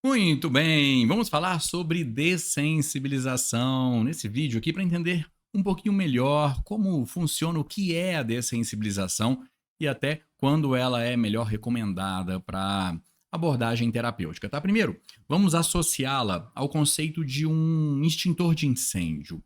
Muito bem, vamos falar sobre dessensibilização nesse vídeo aqui para entender um pouquinho melhor como funciona, o que é a dessensibilização e até quando ela é melhor recomendada para abordagem terapêutica, tá? Primeiro, vamos associá-la ao conceito de um extintor de incêndio.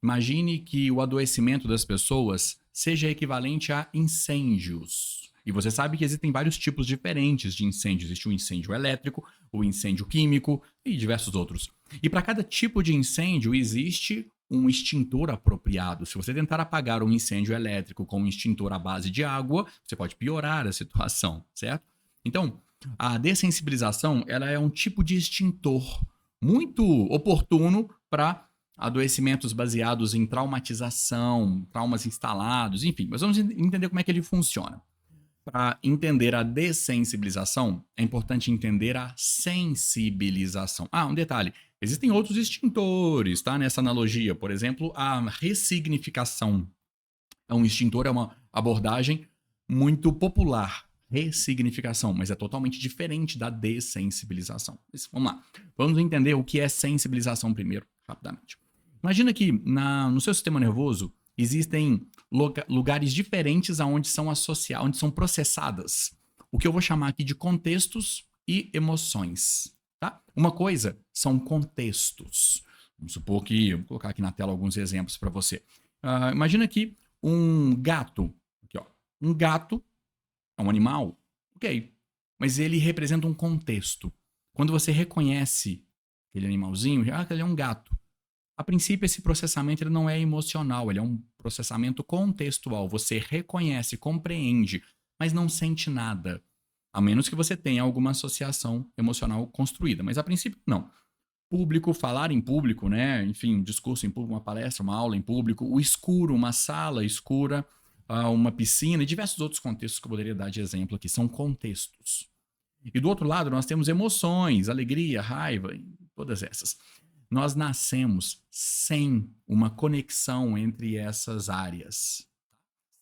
Imagine que o adoecimento das pessoas seja equivalente a incêndios. E você sabe que existem vários tipos diferentes de incêndio. Existe o incêndio elétrico, o incêndio químico e diversos outros. E para cada tipo de incêndio existe um extintor apropriado. Se você tentar apagar um incêndio elétrico com um extintor à base de água, você pode piorar a situação, certo? Então, a dessensibilização ela é um tipo de extintor muito oportuno para adoecimentos baseados em traumatização, traumas instalados, enfim. Mas vamos entender como é que ele funciona. Para entender a dessensibilização, é importante entender a sensibilização. Ah, um detalhe. Existem outros extintores, tá? Nessa analogia. Por exemplo, a ressignificação. Um extintor é uma abordagem muito popular. Ressignificação, mas é totalmente diferente da dessensibilização. Mas, vamos lá. Vamos entender o que é sensibilização primeiro, rapidamente. Imagina que no seu sistema nervoso existem lugares diferentes aonde são associadas, onde são processadas o que eu vou chamar aqui de contextos e emoções. Tá? Uma coisa são contextos. Vamos supor que, vou colocar aqui na tela alguns exemplos para você. Imagina que um gato, aqui ó, um gato é um animal, ok, mas ele representa um contexto. Quando você reconhece aquele animalzinho, aquele é um gato. A princípio, esse processamento ele não é emocional, ele é um processamento contextual. Você reconhece, compreende, mas não sente nada. A menos que você tenha alguma associação emocional construída. Mas a princípio, não. Público, falar em público, né? Enfim, um discurso em público, uma palestra, uma aula em público, o escuro, uma sala escura, uma piscina e diversos outros contextos que eu poderia dar de exemplo aqui. São contextos. E do outro lado, nós temos emoções, alegria, raiva, todas essas. Nós nascemos sem uma conexão entre essas áreas,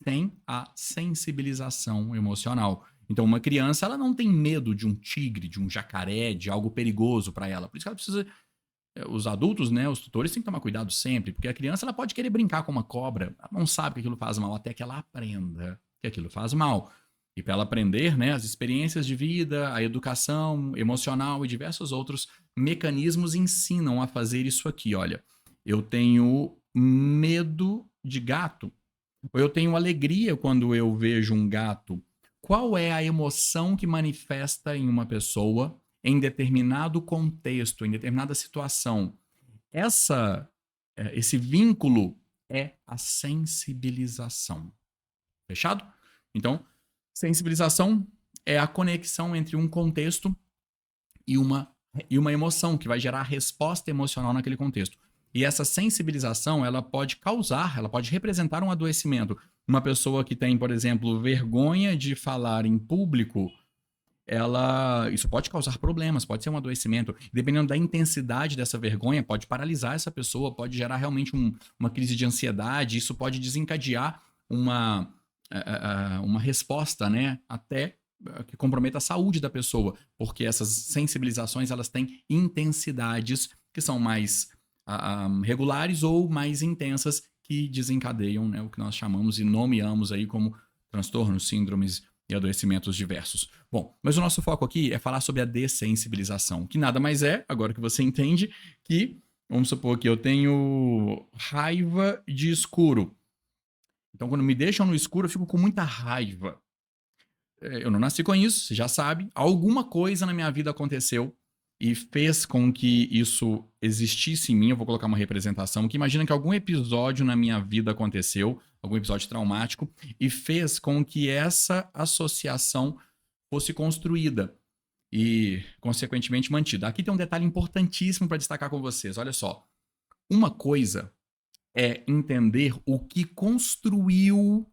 sem a sensibilização emocional. Então, uma criança ela não tem medo de um tigre, de um jacaré, de algo perigoso para ela. Por isso que ela precisa. Os adultos, né, os tutores têm que tomar cuidado sempre, porque a criança ela pode querer brincar com uma cobra, ela não sabe que aquilo faz mal até que ela aprenda que aquilo faz mal. E para ela aprender, né, as experiências de vida, a educação emocional e diversos outros mecanismos ensinam a fazer isso aqui. Olha, eu tenho medo de gato, ou eu tenho alegria quando eu vejo um gato. Qual é a emoção que manifesta em uma pessoa em determinado contexto, em determinada situação? Esse vínculo é a sensibilização. Fechado? Então, sensibilização é a conexão entre um contexto e uma emoção que vai gerar resposta emocional naquele contexto. E essa sensibilização, ela pode causar, ela pode representar um adoecimento. Uma pessoa que tem, por exemplo, vergonha de falar em público, isso pode causar problemas, pode ser um adoecimento. Dependendo da intensidade dessa vergonha, pode paralisar essa pessoa, pode gerar realmente uma crise de ansiedade, isso pode desencadear uma resposta, né, até que comprometa a saúde da pessoa, porque essas sensibilizações elas têm intensidades que são mais regulares ou mais intensas que desencadeiam, né, o que nós chamamos e nomeamos aí como transtornos, síndromes e adoecimentos diversos. Bom, mas o nosso foco aqui é falar sobre a dessensibilização, que nada mais é, agora que você entende, que, vamos supor que eu tenho raiva de escuro. Então, quando me deixam no escuro, eu fico com muita raiva. Eu não nasci com isso, você já sabe. Alguma coisa na minha vida aconteceu e fez com que isso existisse em mim. Eu vou colocar uma representação que imagina que algum episódio na minha vida aconteceu, algum episódio traumático, e fez com que essa associação fosse construída e, consequentemente, mantida. Aqui tem um detalhe importantíssimo para destacar com vocês. Olha só. Uma coisa é entender o que construiu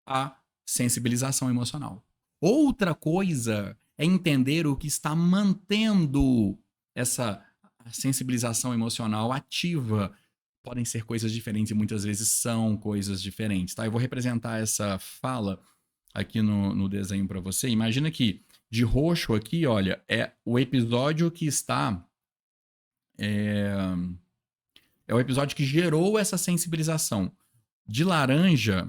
a sensibilização emocional. Outra coisa é entender o que está mantendo essa sensibilização emocional ativa. Podem ser coisas diferentes e muitas vezes são coisas diferentes, tá? Eu vou representar essa fala aqui no desenho para você. Imagina que De roxo aqui, olha, é o episódio que está. É, é o episódio que gerou essa sensibilização. De laranja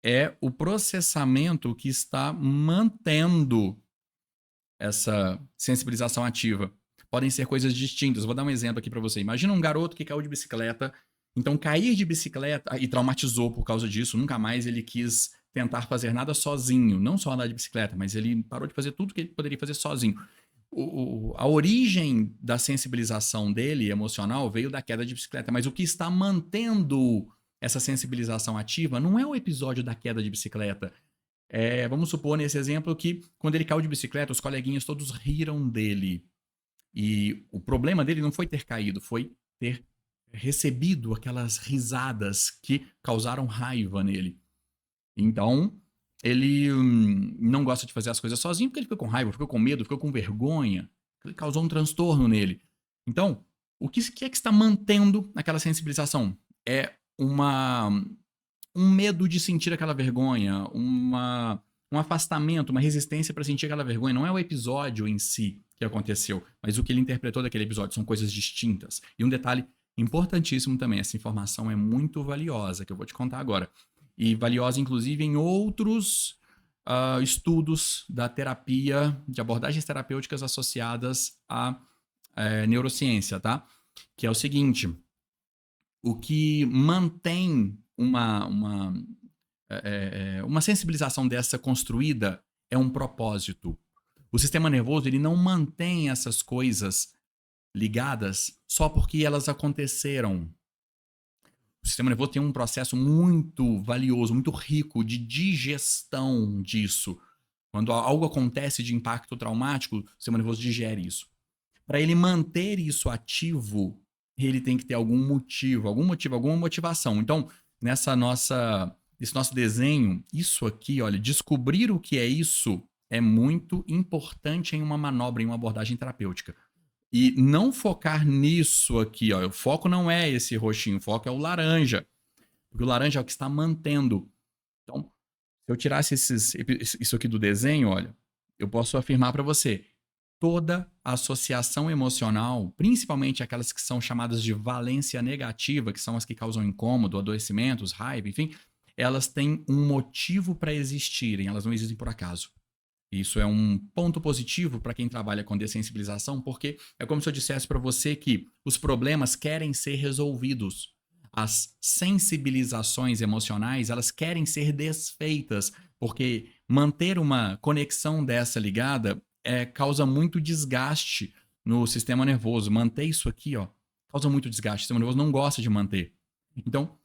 é o processamento que está mantendo essa sensibilização ativa. Podem ser coisas distintas. Vou dar um exemplo aqui para você. Imagina um garoto que caiu de bicicleta. Então, cair de bicicleta e traumatizou por causa disso. Nunca mais ele quis tentar fazer nada sozinho. Não só andar de bicicleta, mas ele parou de fazer tudo que ele poderia fazer sozinho. A origem da sensibilização dele, emocional, veio da queda de bicicleta. Mas o que está mantendo essa sensibilização ativa não é o episódio da queda de bicicleta. Vamos supor, nesse exemplo, que quando ele caiu de bicicleta, os coleguinhas todos riram dele. E o problema dele não foi ter caído, foi ter recebido aquelas risadas que causaram raiva nele. Então, ele não gosta de fazer as coisas sozinho porque ele ficou com raiva, ficou com medo, ficou com vergonha. Ele causou um transtorno nele. Então, o que é que está mantendo aquela sensibilização? É um medo de sentir aquela vergonha, um afastamento, uma resistência para sentir aquela vergonha. Não é o episódio em si que aconteceu, mas o que ele interpretou daquele episódio. São coisas distintas. E um detalhe importantíssimo também, essa informação é muito valiosa, que eu vou te contar agora. E valiosa, inclusive, em outros estudos da terapia, de abordagens terapêuticas associadas à neurociência, tá? Que é o seguinte: o que mantém uma sensibilização dessa construída é um propósito. O sistema nervoso ele não mantém essas coisas ligadas só porque elas aconteceram. O sistema nervoso tem um processo muito valioso, muito rico de digestão disso. Quando algo acontece de impacto traumático, o sistema nervoso digere isso. Para ele manter isso ativo, ele tem que ter algum motivo, alguma motivação. Então, nesse nosso desenho, isso aqui, olha, descobrir o que é isso é muito importante em uma manobra, em uma abordagem terapêutica. E não focar nisso aqui, ó. O foco não é esse roxinho, o foco é o laranja. Porque o laranja é o que está mantendo. Então, se eu tirasse isso aqui do desenho, olha, eu posso afirmar para você, toda associação emocional, principalmente aquelas que são chamadas de valência negativa, que são as que causam incômodo, adoecimentos, raiva, enfim, elas têm um motivo para existirem, elas não existem por acaso. Isso é um ponto positivo para quem trabalha com dessensibilização, porque é como se eu dissesse para você que os problemas querem ser resolvidos. As sensibilizações emocionais, elas querem ser desfeitas, porque manter uma conexão dessa ligada causa muito desgaste no sistema nervoso. Manter isso aqui, ó, causa muito desgaste. O sistema nervoso não gosta de manter. Então,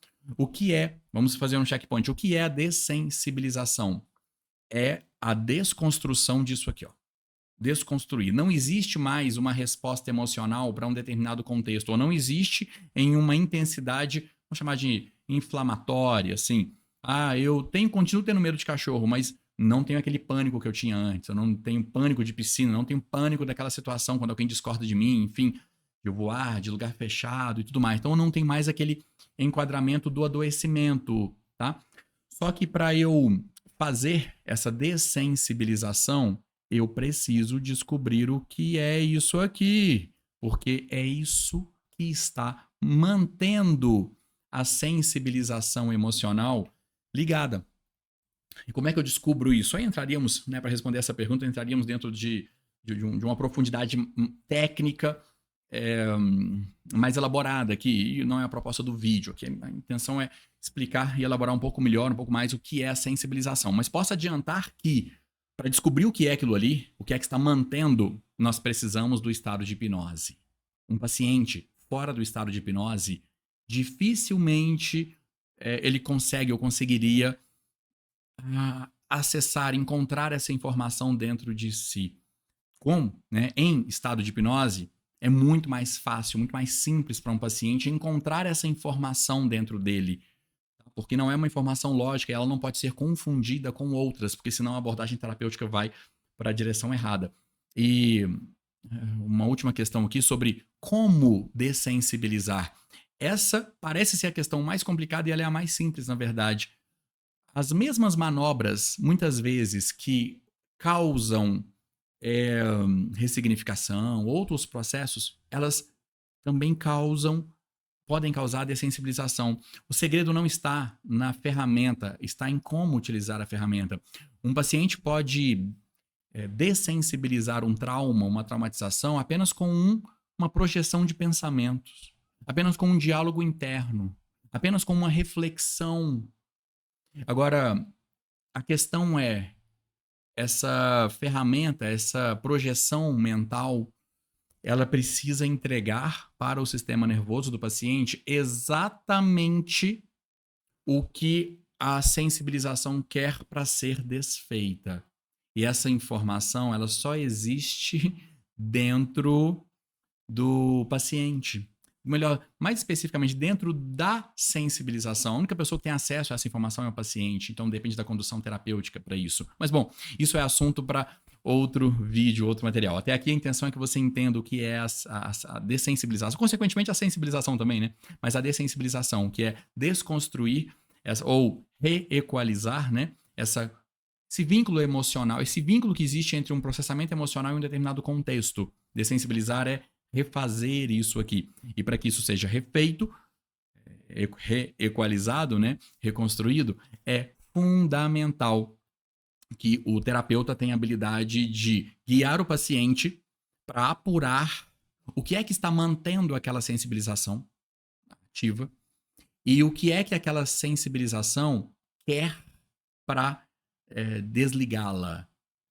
vamos fazer um checkpoint, o que é a dessensibilização? É a desconstrução disso aqui, ó. Desconstruir. Não existe mais uma resposta emocional para um determinado contexto, ou não existe em uma intensidade, vamos chamar de inflamatória, assim. Eu continuo tendo medo de cachorro, mas não tenho aquele pânico que eu tinha antes. Eu não tenho pânico de piscina, não tenho pânico daquela situação quando alguém discorda de mim, enfim, de voar, de lugar fechado e tudo mais. Então não tem mais aquele enquadramento do adoecimento, tá? Só que para eu fazer essa dessensibilização, eu preciso descobrir o que é isso aqui, porque é isso que está mantendo a sensibilização emocional ligada. E como é que eu descubro isso? Aí entraríamos, né, para responder essa pergunta, entraríamos dentro de uma profundidade técnica mais elaborada aqui, e não é a proposta do vídeo aqui. A intenção é explicar e elaborar um pouco melhor, um pouco mais o que é a sensibilização. Mas posso adiantar que, para descobrir o que é aquilo ali, o que é que está mantendo, nós precisamos do estado de hipnose. Um paciente fora do estado de hipnose, dificilmente ele consegue ou conseguiria acessar, encontrar essa informação dentro de si. Em estado de hipnose, é muito mais fácil, muito mais simples para um paciente encontrar essa informação dentro dele, porque não é uma informação lógica e ela não pode ser confundida com outras, porque senão a abordagem terapêutica vai para a direção errada. E uma última questão aqui sobre como dessensibilizar. Essa parece ser a questão mais complicada e ela é a mais simples, na verdade. As mesmas manobras, muitas vezes, que causam eh, ressignificação, outros processos, elas também podem causar dessensibilização. O segredo não está na ferramenta, está em como utilizar a ferramenta. Um paciente pode dessensibilizar um trauma, uma traumatização, apenas com uma projeção de pensamentos, apenas com um diálogo interno, apenas com uma reflexão. Agora, a questão é, essa ferramenta, essa projeção mental, ela precisa entregar para o sistema nervoso do paciente exatamente o que a sensibilização quer para ser desfeita. E essa informação, ela só existe dentro do paciente. Melhor, mais especificamente, dentro da sensibilização. A única pessoa que tem acesso a essa informação é o paciente, então depende da condução terapêutica para isso. Mas, bom, isso é assunto para outro vídeo, outro material. Até aqui a intenção é que você entenda o que é a dessensibilização, consequentemente a sensibilização também, né? Mas a dessensibilização, que é desconstruir ou reequalizar, né? Esse vínculo emocional, esse vínculo que existe entre um processamento emocional e um determinado contexto. Dessensibilizar é refazer isso aqui. E para que isso seja refeito, reequalizado, né, reconstruído, é fundamental que o terapeuta tenha a habilidade de guiar o paciente para apurar o que é que está mantendo aquela sensibilização ativa e o que é que aquela sensibilização quer para desligá-la.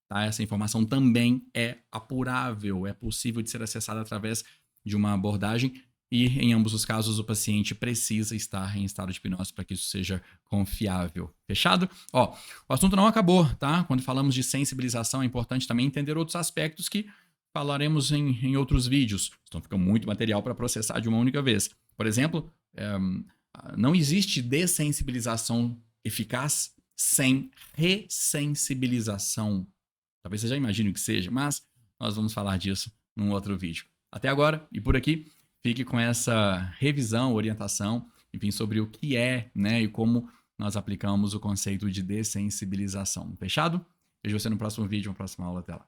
Tá? Essa informação também é apurável, é possível de ser acessada através de uma abordagem e, em ambos os casos, o paciente precisa estar em estado de hipnose para que isso seja confiável. Fechado? Ó, o assunto não acabou, tá? Quando falamos de sensibilização, é importante também entender outros aspectos que falaremos em outros vídeos. Então fica muito material para processar de uma única vez. Por exemplo, não existe dessensibilização eficaz sem ressensibilização. Talvez você já imagine o que seja, mas nós vamos falar disso num outro vídeo. Até agora, e por aqui, fique com essa revisão, orientação, enfim, sobre o que é, né, e como nós aplicamos o conceito de dessensibilização. Fechado? Vejo você no próximo vídeo, na próxima aula. Até lá.